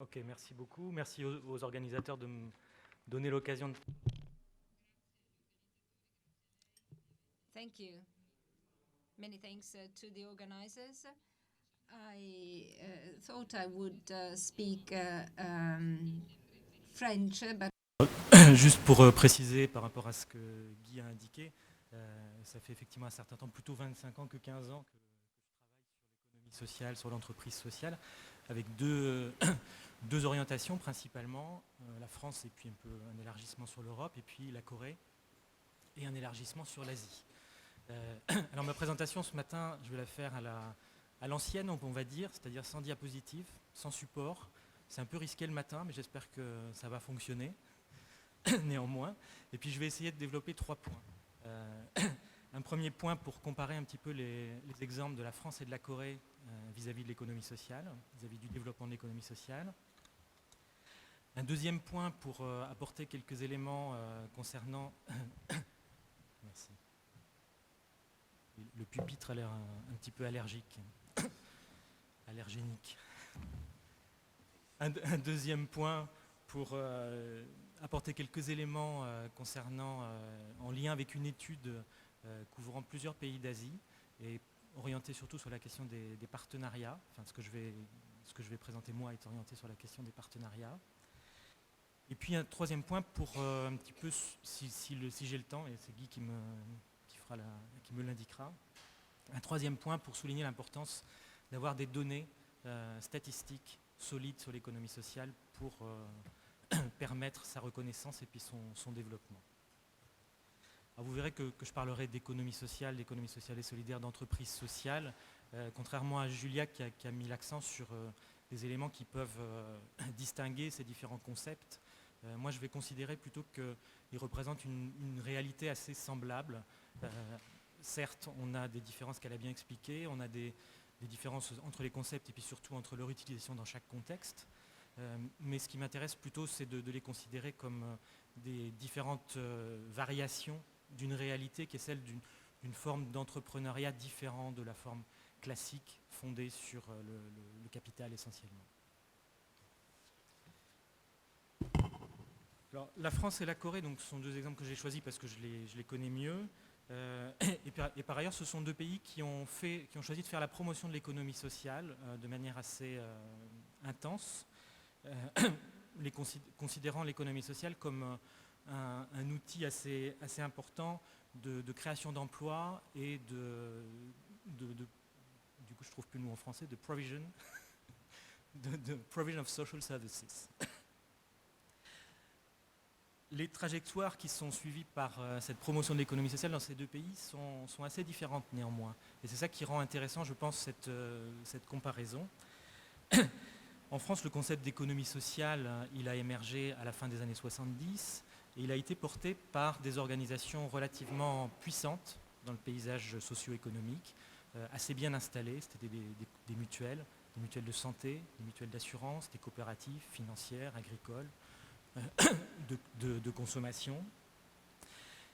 Ok, merci beaucoup. Merci aux organisateurs de me donner l'occasion de... Thank you. Many thanks to the organizers. I thought I would speak French, but Juste pour préciser par rapport à ce que Guy a indiqué, ça fait effectivement un certain temps, plutôt 25 ans que 15 ans, que je travaille sur l'économie sociale, sur l'entreprise sociale, avec deux orientations principalement, la France et puis un peu un élargissement sur l'Europe, et puis la Corée et un élargissement sur l'Asie. Alors ma présentation ce matin, je vais la faire à l'ancienne, on va dire, c'est-à-dire sans diapositive, sans support. C'est un peu risqué le matin, mais j'espère que ça va fonctionner, néanmoins. Et puis je vais essayer de développer 3 points. Un premier point pour comparer un petit peu les exemples de la France et de la Corée vis-à-vis de l'économie sociale, vis-à-vis du développement de l'économie sociale. Un deuxième point pour apporter quelques éléments concernant... Merci. Le pupitre a l'air un petit peu allergique, allergénique. Un deuxième point pour apporter quelques éléments concernant, en lien avec une étude couvrant plusieurs pays d'Asie et orientée surtout sur la question des partenariats. Enfin, ce que je vais présenter moi est orienté sur la question des partenariats. Et puis un troisième point pour un petit peu, si j'ai le temps, et c'est Guy qui me l'indiquera, un troisième point pour souligner l'importance d'avoir des données statistiques solides sur l'économie sociale pour permettre sa reconnaissance et puis son développement. Alors vous verrez que je parlerai d'économie sociale et solidaire, d'entreprise sociale, contrairement à Julia qui a mis l'accent sur des éléments qui peuvent distinguer ces différents concepts. Moi je vais considérer plutôt qu'ils représentent une réalité assez semblable. Certes, on a des différences qu'elle a bien expliquées, on a des différences entre les concepts et puis surtout entre leur utilisation dans chaque contexte. Mais ce qui m'intéresse plutôt, c'est de les considérer comme des différentes variations d'une réalité qui est celle d'une forme d'entrepreneuriat différent de la forme classique fondée sur le capital essentiellement. Alors, la France et la Corée, donc, ce sont deux exemples que j'ai choisis parce que je les connais mieux. Et par ailleurs, ce sont deux pays qui ont choisi de faire la promotion de l'économie sociale de manière assez intense, considérant l'économie sociale comme un outil assez important de création d'emplois et du coup je trouve plus le mot en français, de provision, de provision of social services. Les trajectoires qui sont suivies par cette promotion de l'économie sociale dans ces deux pays sont assez différentes néanmoins. Et c'est ça qui rend intéressant, je pense, cette comparaison. En France, le concept d'économie sociale, il a émergé à la fin des années 70 et il a été porté par des organisations relativement puissantes dans le paysage socio-économique, assez bien installées. C'était des mutuelles de santé, des mutuelles d'assurance, des coopératives financières, agricoles, de consommation.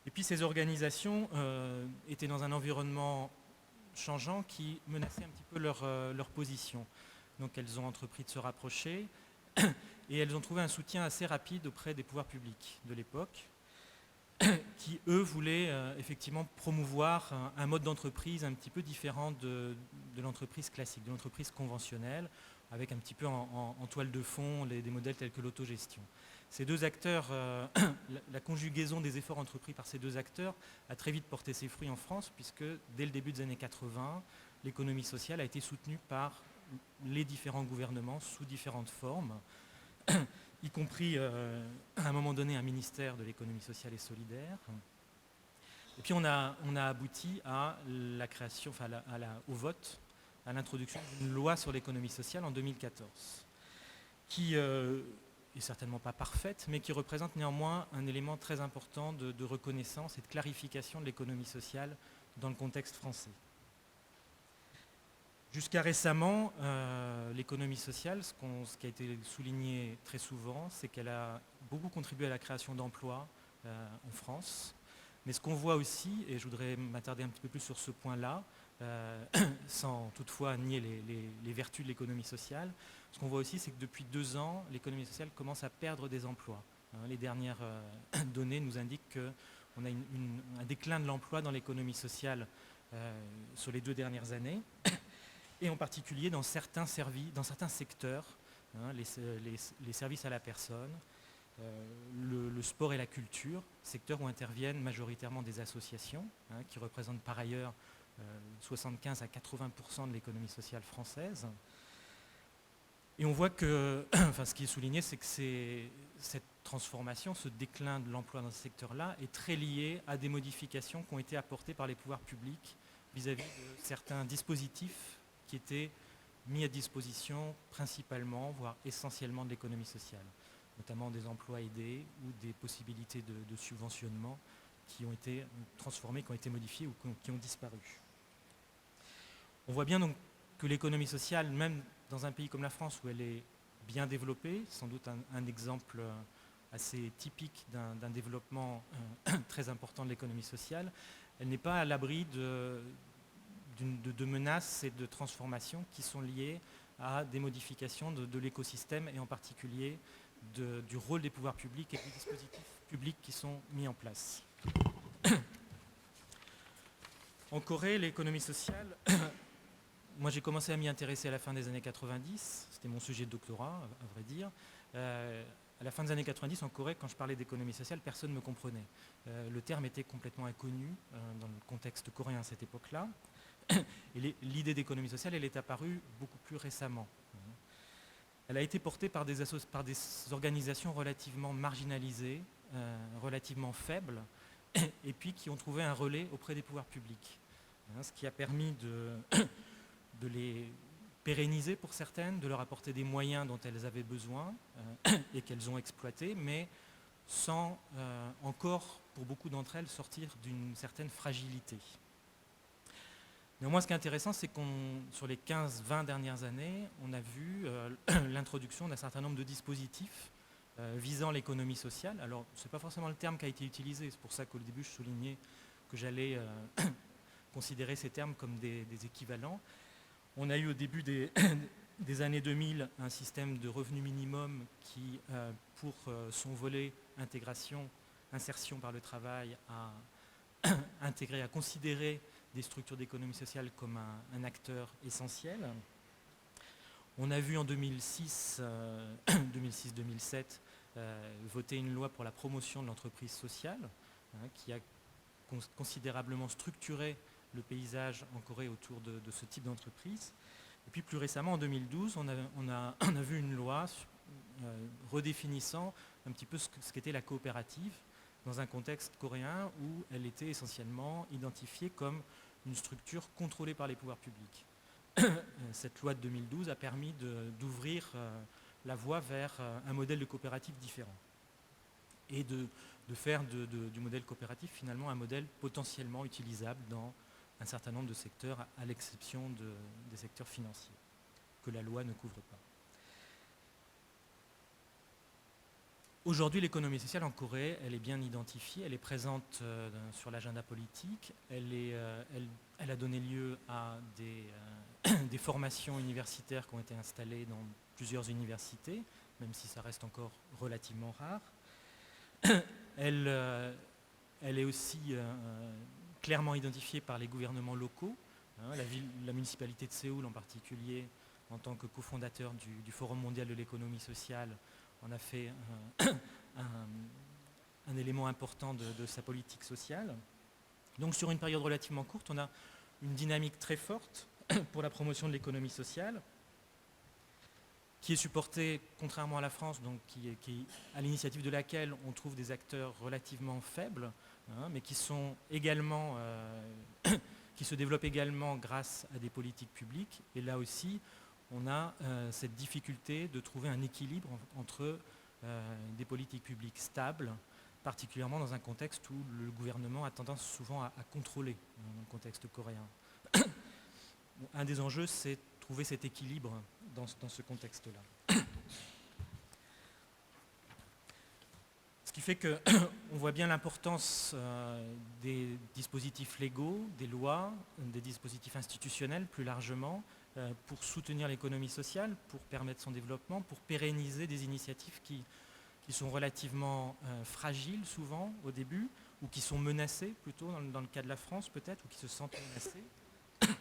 Et puis ces organisations étaient dans un environnement changeant qui menaçait un petit peu leur position. Donc elles ont entrepris de se rapprocher et elles ont trouvé un soutien assez rapide auprès des pouvoirs publics de l'époque qui, eux, voulaient effectivement promouvoir un mode d'entreprise un petit peu différent de l'entreprise classique, de l'entreprise conventionnelle, avec un petit peu en toile de fond des modèles tels que l'autogestion. Ces deux acteurs, la conjugaison des efforts entrepris par ces deux acteurs a très vite porté ses fruits en France, puisque dès le début des années 80, l'économie sociale a été soutenue par les différents gouvernements sous différentes formes, y compris à un moment donné un ministère de l'économie sociale et solidaire. Et puis on a abouti à la création, enfin au vote, à l'introduction d'une loi sur l'économie sociale en 2014, qui est certainement pas parfaite, mais qui représente néanmoins un élément très important de reconnaissance et de clarification de l'économie sociale dans le contexte français. Jusqu'à récemment, l'économie sociale, ce qui a été souligné très souvent, c'est qu'elle a beaucoup contribué à la création d'emplois en France. Mais ce qu'on voit aussi, et je voudrais m'attarder un petit peu plus sur ce point-là, sans toutefois nier les vertus de l'économie sociale. Ce qu'on voit aussi, c'est que depuis 2 ans, l'économie sociale commence à perdre des emplois. Les dernières données nous indiquent qu'on a un déclin de l'emploi dans l'économie sociale sur les 2 dernières années, et en particulier dans certains secteurs, les services à la personne, le sport et la culture, secteurs où interviennent majoritairement des associations, qui représentent par ailleurs 75 à 80% de l'économie sociale française. Et on voit que, ce qui est souligné, c'est que cette transformation, ce déclin de l'emploi dans ce secteur-là est très lié à des modifications qui ont été apportées par les pouvoirs publics vis-à-vis de certains dispositifs qui étaient mis à disposition principalement, voire essentiellement de l'économie sociale, notamment des emplois aidés ou des possibilités de subventionnement qui ont été transformées, qui ont été modifiées ou qui ont disparu. On voit bien donc que l'économie sociale, même dans un pays comme la France où elle est bien développée, sans doute un exemple assez typique d'un développement très important de l'économie sociale, elle n'est pas à l'abri de menaces et de transformations qui sont liées à des modifications de l'écosystème et en particulier du rôle des pouvoirs publics et des dispositifs publics qui sont mis en place. En Corée, l'économie sociale, moi j'ai commencé à m'y intéresser à la fin des années 90, c'était mon sujet de doctorat à vrai dire. À la fin des années 90 en Corée, quand je parlais d'économie sociale, personne ne me comprenait. Le terme était complètement inconnu dans le contexte coréen à cette époque-là. Et l'idée d'économie sociale, elle est apparue beaucoup plus récemment. Elle a été portée par des organisations relativement marginalisées, relativement faibles, et puis qui ont trouvé un relais auprès des pouvoirs publics. Ce qui a permis de les pérenniser pour certaines, de leur apporter des moyens dont elles avaient besoin et qu'elles ont exploités, mais sans encore, pour beaucoup d'entre elles, sortir d'une certaine fragilité. Néanmoins, ce qui est intéressant, c'est sur les 15-20 dernières années, on a vu l'introduction d'un certain nombre de dispositifs visant l'économie sociale. Alors, ce n'est pas forcément le terme qui a été utilisé, c'est pour ça qu'au début, je soulignais que j'allais considérer ces termes comme des équivalents. On a eu au début des années 2000 un système de revenu minimum qui, pour son volet insertion par le travail, a intégré, a considéré des structures d'économie sociale comme un acteur essentiel. On a vu en 2006-2007 voter une loi pour la promotion de l'entreprise sociale qui a considérablement structuré le paysage en Corée autour de ce type d'entreprise. Et puis plus récemment, en 2012, on a vu une loi redéfinissant un petit peu ce qu'était la coopérative dans un contexte coréen où elle était essentiellement identifiée comme une structure contrôlée par les pouvoirs publics. Cette loi de 2012 a permis d'ouvrir la voie vers un modèle de coopérative différent et de faire du modèle coopératif finalement un modèle potentiellement utilisable dans un certain nombre de secteurs, à l'exception des secteurs financiers, que la loi ne couvre pas. Aujourd'hui, l'économie sociale en Corée, elle est bien identifiée, elle est présente sur l'agenda politique, elle a donné lieu à des formations universitaires qui ont été installées dans plusieurs universités, même si ça reste encore relativement rare. Elle est aussi clairement identifiée par les gouvernements locaux, la municipalité de Séoul en particulier, en tant que cofondateur du Forum mondial de l'économie sociale, en a fait un élément important de sa politique sociale. Donc sur une période relativement courte, on a une dynamique très forte pour la promotion de l'économie sociale, qui est supportée, contrairement à la France, donc qui à l'initiative de laquelle on trouve des acteurs relativement faibles, mais qui sont également, qui se développent également grâce à des politiques publiques. Et là aussi, on a cette difficulté de trouver un équilibre entre des politiques publiques stables, particulièrement dans un contexte où le gouvernement a tendance souvent à contrôler, dans le contexte coréen. Un des enjeux, c'est trouver cet équilibre dans ce contexte-là. Ce qui fait qu'on voit bien l'importance des dispositifs légaux, des lois, des dispositifs institutionnels plus largement, pour soutenir l'économie sociale, pour permettre son développement, pour pérenniser des initiatives qui sont relativement fragiles souvent au début, ou qui sont menacées plutôt, dans le cas de la France peut-être, ou qui se sentent menacées.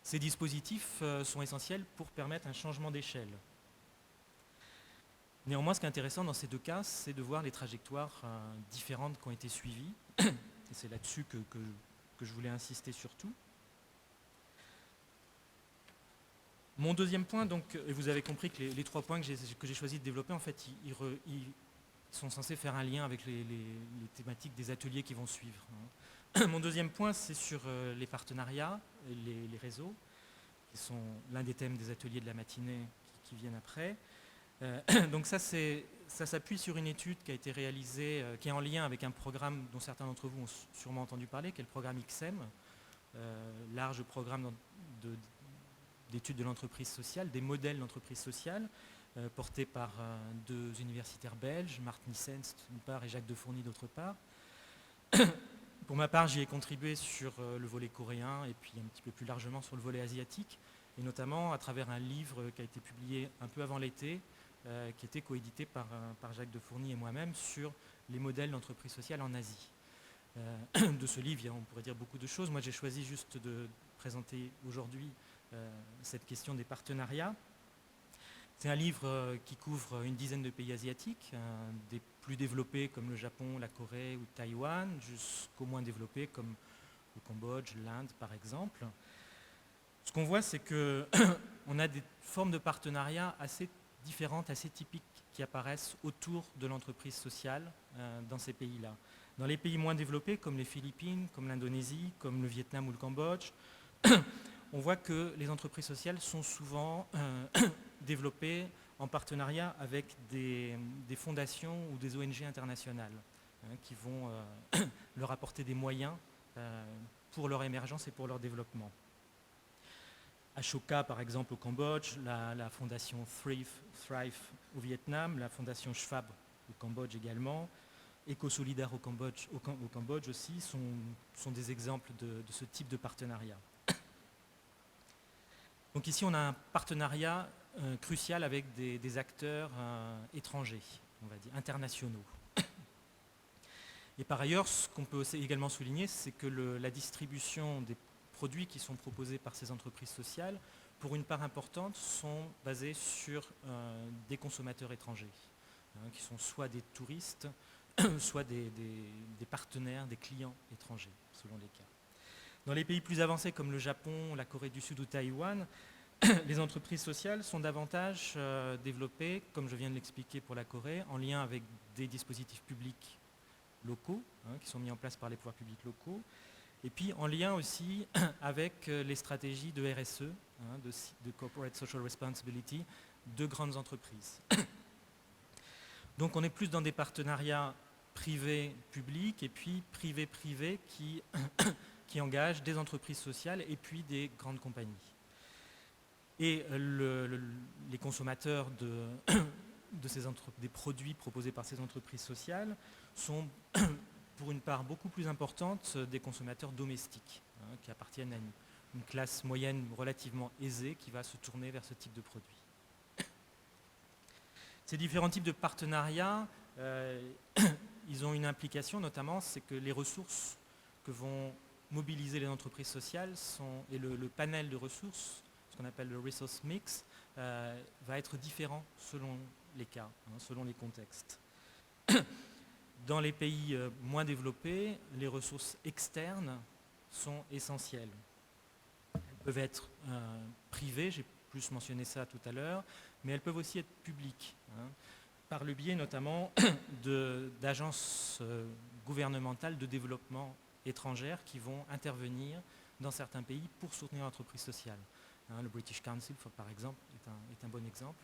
Ces dispositifs sont essentiels pour permettre un changement d'échelle. Néanmoins, ce qui est intéressant dans ces deux cas, c'est de voir les trajectoires différentes qui ont été suivies. Et c'est là-dessus que je voulais insister surtout. Mon deuxième point, donc, et vous avez compris que les 3 points que j'ai choisi de développer, en fait, ils sont censés faire un lien avec les thématiques des ateliers qui vont suivre. Mon deuxième point, c'est sur les partenariats, les réseaux, qui sont l'un des thèmes des ateliers de la matinée qui viennent après. Donc ça s'appuie sur une étude qui a été réalisée, qui est en lien avec un programme dont certains d'entre vous ont sûrement entendu parler, qui est le programme XM, large programme d'études de l'entreprise sociale, des modèles d'entreprise sociale, porté par 2 universitaires belges, Marc Nissens d'une part et Jacques Defourny d'autre part. Pour ma part, j'y ai contribué sur le volet coréen et puis un petit peu plus largement sur le volet asiatique, et notamment à travers un livre qui a été publié un peu avant l'été, qui était coédité par Jacques Defourny et moi-même sur les modèles d'entreprise sociale en Asie. De ce livre, on pourrait dire beaucoup de choses. Moi, j'ai choisi juste de présenter aujourd'hui cette question des partenariats. C'est un livre qui couvre une dizaine de pays asiatiques, des plus développés comme le Japon, la Corée ou Taïwan, jusqu'aux moins développés comme le Cambodge, l'Inde par exemple. Ce qu'on voit, c'est qu'on a des formes de partenariats assez différentes, assez typiques qui apparaissent autour de l'entreprise sociale dans ces pays-là. Dans les pays moins développés, comme les Philippines, comme l'Indonésie, comme le Vietnam ou le Cambodge, on voit que les entreprises sociales sont souvent développées en partenariat avec des fondations ou des ONG internationales qui vont leur apporter des moyens pour leur émergence et pour leur développement. Ashoka, par exemple, au Cambodge, la fondation Thrive au Vietnam, la fondation Schwab au Cambodge également, EcoSolidar au Cambodge aussi, sont des exemples de ce type de partenariat. Donc ici, on a un partenariat crucial avec des acteurs étrangers, on va dire, internationaux. Et par ailleurs, ce qu'on peut également souligner, c'est que la distribution des produits qui sont proposés par ces entreprises sociales, pour une part importante, sont basés sur des consommateurs étrangers, qui sont soit des touristes, soit des partenaires, des clients étrangers, selon les cas. Dans les pays plus avancés comme le Japon, la Corée du Sud ou Taïwan, les entreprises sociales sont davantage développées, comme je viens de l'expliquer pour la Corée, en lien avec des dispositifs publics locaux, qui sont mis en place par les pouvoirs publics locaux, et puis en lien aussi avec les stratégies de RSE, de Corporate Social Responsibility, de grandes entreprises. Donc on est plus dans des partenariats privés-publics et puis privés-privés qui engagent des entreprises sociales et puis des grandes compagnies. Et les consommateurs des produits proposés par ces entreprises sociales sont pour une part beaucoup plus importante des consommateurs domestiques qui appartiennent à une classe moyenne relativement aisée qui va se tourner vers ce type de produits. Ces différents types de partenariats, ils ont une implication notamment, c'est que les ressources que vont mobiliser les entreprises sociales et le panel de ressources, ce qu'on appelle le resource mix, va être différent selon les cas, selon les contextes. Dans les pays moins développés, les ressources externes sont essentielles. Elles peuvent être privées, j'ai plus mentionné ça tout à l'heure, mais elles peuvent aussi être publiques, par le biais notamment d'agences gouvernementales de développement étrangères qui vont intervenir dans certains pays pour soutenir l'entreprise sociale. Le British Council, par exemple, est un bon exemple.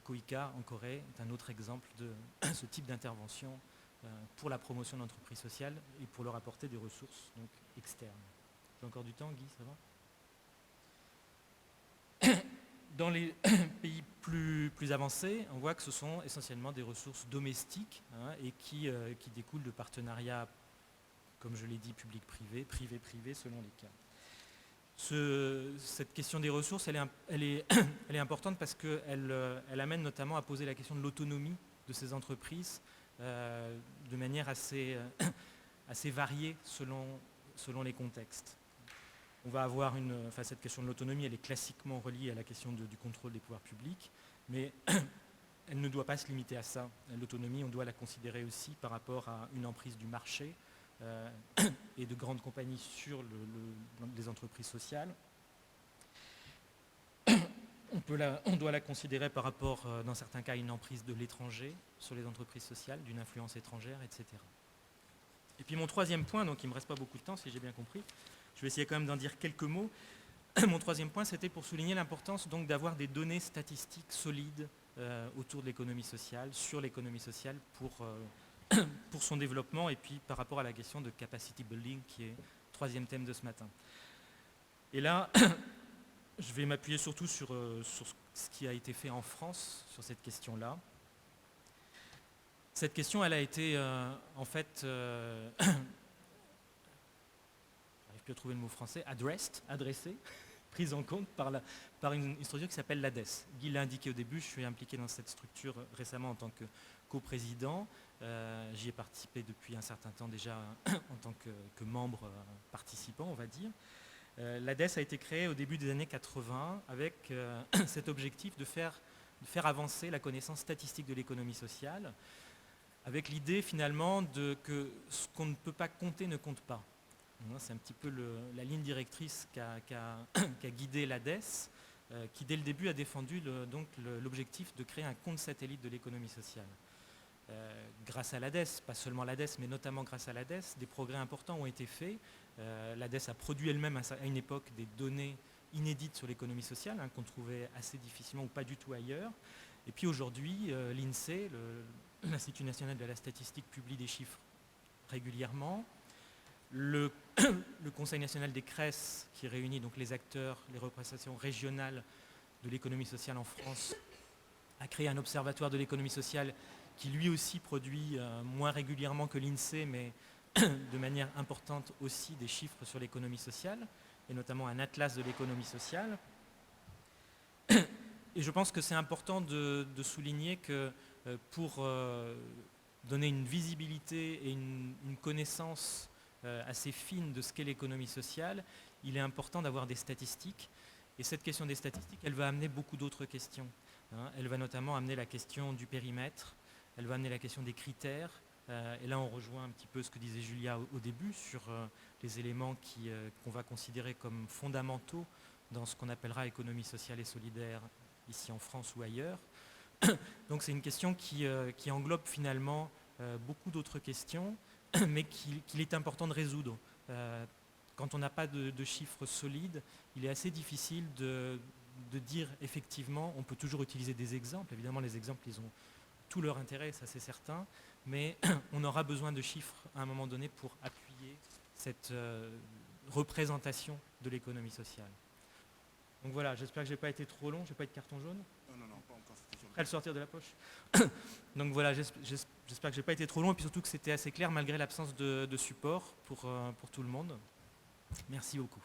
KOICA en Corée est un autre exemple de ce type d'intervention pour la promotion de l'entreprise sociale et pour leur apporter des ressources donc, externes. J'ai encore du temps, Guy, ça va ? Dans les pays plus avancés, on voit que ce sont essentiellement des ressources domestiques et qui découlent de partenariats, comme je l'ai dit, public-privé, privé-privé, selon les cas. Cette question des ressources, elle est importante parce qu'elle amène notamment à poser la question de l'autonomie de ces entreprises de manière assez variée selon les contextes. On va avoir cette question de l'autonomie, elle est classiquement reliée à la question du contrôle des pouvoirs publics, mais elle ne doit pas se limiter à ça. L'autonomie, on doit la considérer aussi par rapport à une emprise du marché et de grandes compagnies sur les entreprises sociales. On doit la considérer par rapport, dans certains cas, à une emprise de l'étranger sur les entreprises sociales, d'une influence étrangère, etc. Et puis mon troisième point, donc il ne me reste pas beaucoup de temps si j'ai bien compris, je vais essayer quand même d'en dire quelques mots. Mon troisième point, c'était pour souligner l'importance donc d'avoir des données statistiques solides autour de l'économie sociale, sur l'économie sociale pour son développement et puis par rapport à la question de capacity building qui est le troisième thème de ce matin. Et là, je vais m'appuyer surtout sur ce qui a été fait en France sur cette question-là. Cette question, elle a été en fait je trouver le mot français, adressée, prise en compte par une structure qui s'appelle l'ADES. Guy l'a indiqué au début, je suis impliqué dans cette structure récemment en tant que coprésident. J'y ai participé depuis un certain temps déjà en tant que membre participant, on va dire. L'ADES a été créée au début des années 80 avec cet objectif de faire avancer la connaissance statistique de l'économie sociale, avec l'idée finalement que ce qu'on ne peut pas compter ne compte pas. C'est un petit peu la ligne directrice qu'a guidé l'ADES, qui dès le début a défendu l'objectif de créer un compte satellite de l'économie sociale. Grâce à l'ADES, pas seulement l'ADES, mais notamment grâce à l'ADES, des progrès importants ont été faits. L'ADES a produit elle-même à une époque des données inédites sur l'économie sociale, qu'on trouvait assez difficilement ou pas du tout ailleurs. Et puis aujourd'hui, l'INSEE, l'Institut national de la statistique, publie des chiffres régulièrement. Le Conseil national des CRES, qui réunit donc les acteurs, les représentations régionales de l'économie sociale en France, a créé un observatoire de l'économie sociale qui lui aussi produit moins régulièrement que l'INSEE, mais de manière importante aussi des chiffres sur l'économie sociale, et notamment un atlas de l'économie sociale. Et je pense que c'est important de souligner que pour donner une visibilité et une connaissance assez fine de ce qu'est l'économie sociale, il est important d'avoir des statistiques. Et cette question des statistiques, elle va amener beaucoup d'autres questions. Elle va notamment amener la question du périmètre, elle va amener la question des critères. Et là, on rejoint un petit peu ce que disait Julia au début sur les éléments qu'on va considérer comme fondamentaux dans ce qu'on appellera économie sociale et solidaire ici en France ou ailleurs. Donc c'est une question qui englobe finalement beaucoup d'autres questions, mais qu'il est important de résoudre. Quand on n'a pas de chiffres solides, il est assez difficile de dire effectivement, on peut toujours utiliser des exemples. Évidemment, les exemples, ils ont tout leur intérêt, ça c'est certain, mais on aura besoin de chiffres à un moment donné pour appuyer cette représentation de l'économie sociale. Donc voilà, j'espère que je n'ai pas été trop long, je n'ai pas été carton jaune. Non, pas encore. Prêt à le sortir de la poche. Donc voilà, j'espère que je n'ai pas été trop long et puis surtout que c'était assez clair malgré l'absence de support pour tout le monde. Merci beaucoup.